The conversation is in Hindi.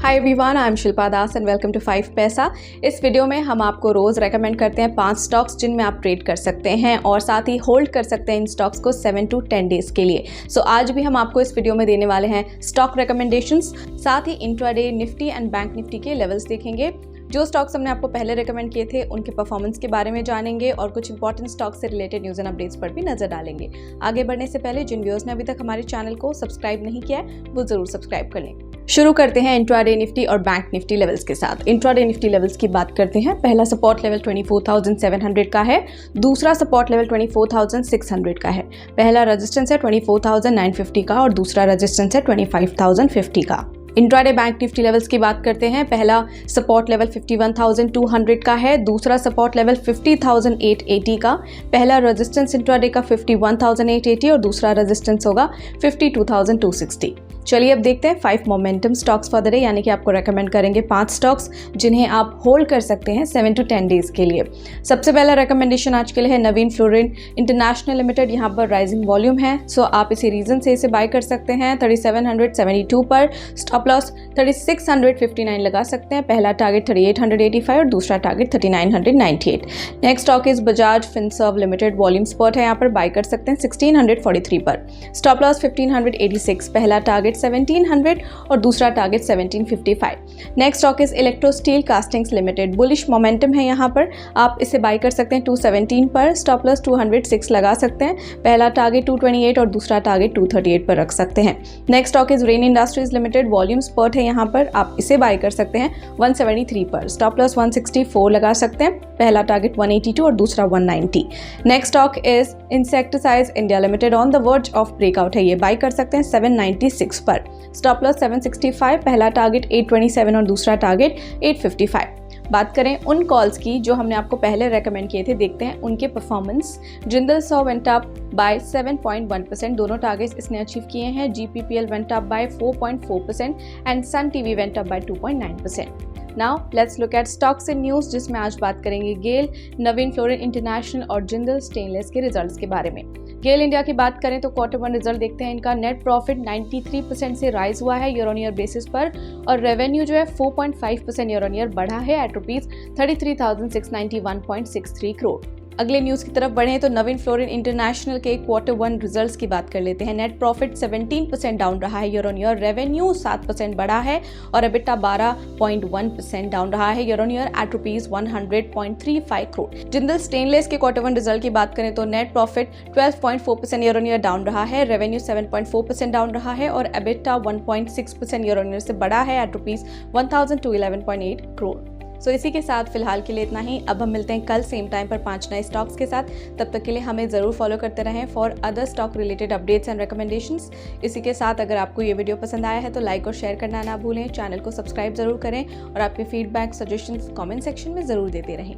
Hi everyone, I am Shilpa Das and welcome to 5 Paisa. इस वीडियो में हम आपको रोज़ रेकमेंड करते हैं 5 स्टॉक्स जिनमें आप ट्रेड कर सकते हैं और साथ ही होल्ड कर सकते हैं इन स्टॉक्स को 7 to 10 डेज के लिए। सो आज भी हम आपको इस वीडियो में देने वाले हैं स्टॉक रिकमेंडेशंस, साथ ही intraday Nifty and bank Nifty के लेवल्स देखेंगे। जो स्टॉक्स हमने आपको पहले रेकमेंड किए थे उनके परफॉर्मेंस के बारे में जानेंगे और कुछ इंपॉर्टेंट स्टॉक से रिलेटेड न्यूज़ एंड अपडेट्स पर भी नजर डालेंगे। आगे बढ़ने से पहले जिन व्यूअर्स ने अभी तक हमारे चैनल को सब्सक्राइब नहीं किया है वो जरूर सब्सक्राइब कर लें। शुरू करते हैं इंट्राडे निफ्टी और बैंक निफ्टी लेवल्स के साथ। इंट्राडे निफ्टी लेवल्स की बात करते हैं। पहला सपोर्ट लेवल 24,700 का है, दूसरा सपोर्ट लेवल 24,600 का है, पहला रेजिस्टेंस है 24,950 का और दूसरा रेजिस्टेंस है 25,050 का। इंट्राडे बैंक निफ्टी लेवल्स की बात करते हैं। पहला सपोर्ट लेवल 51,200 का है, दूसरा सपोर्ट लेवल 50,880 का, पहला रेजिस्टेंस इंट्राडे का 51,880 और दूसरा रेजिस्टेंस होगा 52,260। चलिए अब देखते हैं 5 momentum stocks for the day, यानी कि आपको रेकमेंड करेंगे 5 स्टॉक्स जिन्हें आप होल्ड कर सकते हैं 7 to 10 डेज के लिए। सबसे पहला रेकमेंडेशन आज के लिए है नवीन फ्लोरिन इंटरनेशनल लिमिटेड। यहाँ पर राइजिंग वॉल्यूम है, सो आप इसी रीजन से इसे बाय कर सकते हैं। 3772 पर स्टॉप लॉस 3659 लगा सकते हैं। पहला टारगेट 3885 और दूसरा target 3998। Next stock is Bajaj Finserv limited. Volume spot है, यहाँ पर बाय कर सकते हैं 1643 पर। स्टॉप लॉस 1586, पहला टारगेट 1700 और दूसरा target 1755। Next stock is electro steel castings limited. Bullish momentum है, यहाँ पर आप इसे बाय कर सकते हैं 217 पर। स्टॉप लॉस 206 लगा सकते हैं, पहला टारगेट 228 और दूसरा टारगेट 238 पर रख सकते हैं। Next stock is rain industries limited. Volume spot है, यहाँ पर आप इसे बाय कर सकते हैं 173 पर। स्टॉप लॉस 164 लगा सकते हैं, पहला टारगेट 182 और दूसरा 190। Next stock is insecticides India limited. On the verge of breakout है, ये बाय कर सकते हैं 796 पर। स्टॉप लॉस 765, पहला टारगेट 827 और दूसरा टारगेट 855। बात करें उन कॉल्स की जो हमने आपको पहले रेकमेंड किए थे, देखते हैं उनके performance. Jindal saw went up by 7.1%, दोनों टारगेट्स इसने अचीव किए हैं। GPPL went up by 4.4% and Sun TV went up by 2.9%। Now let's look at stocks in news, जिसमें आज बात करेंगे गेल, नवीन फ्लोरिन इंटरनेशनल और जिंदल स्टेनलेस के रिजल्ट्स के बारे में। गेल इंडिया की बात करें तो क्वार्टर 1 रिजल्ट देखते हैं। इनका नेट प्रॉफिट 93% से राइज हुआ है ईयर ऑन ईयर बेसिस पर और रेवेन्यू जो है 4.5% ईयर ऑन ईयर बढ़ा है एट ₹33,691.63 करोड़। अगले न्यूज़ की तरफ बढ़े तो नवीन फ्लोरिन इंटरनेशनल के क्वार्टर 1 रिजल्ट्स की बात कर लेते हैं। नेट प्रॉफिट 17% डाउन रहा है ईयर ऑन ईयर, रेवेन्यू 7% बढ़ा है और एबिटा 12.1% डाउन रहा है year on year at ₹100.35 crore. Jindal stainless के क्वार्टर 1 रिजल्ट की बात करें तो net profit 12.4% year on year down रहा है, रेवेन्यू 7.4% डाउन रहा है और एबिटा 1.6% ईयर ऑन ईयर से बढ़ा है एट ₹1,211.8 करोड़। सो इसी के साथ फिलहाल के लिए इतना ही। अब हम मिलते हैं कल सेम टाइम पर 5 नए स्टॉक्स के साथ। तब तक के लिए हमें ज़रूर फॉलो करते रहें for other stock related updates and recommendations. इसी के साथ अगर आपको ये वीडियो पसंद आया है तो लाइक और शेयर करना ना भूलें, चैनल को सब्सक्राइब ज़रूर करें और आपके फीडबैक सजेशंस कमेंट सेक्शन में ज़रूर देते रहें।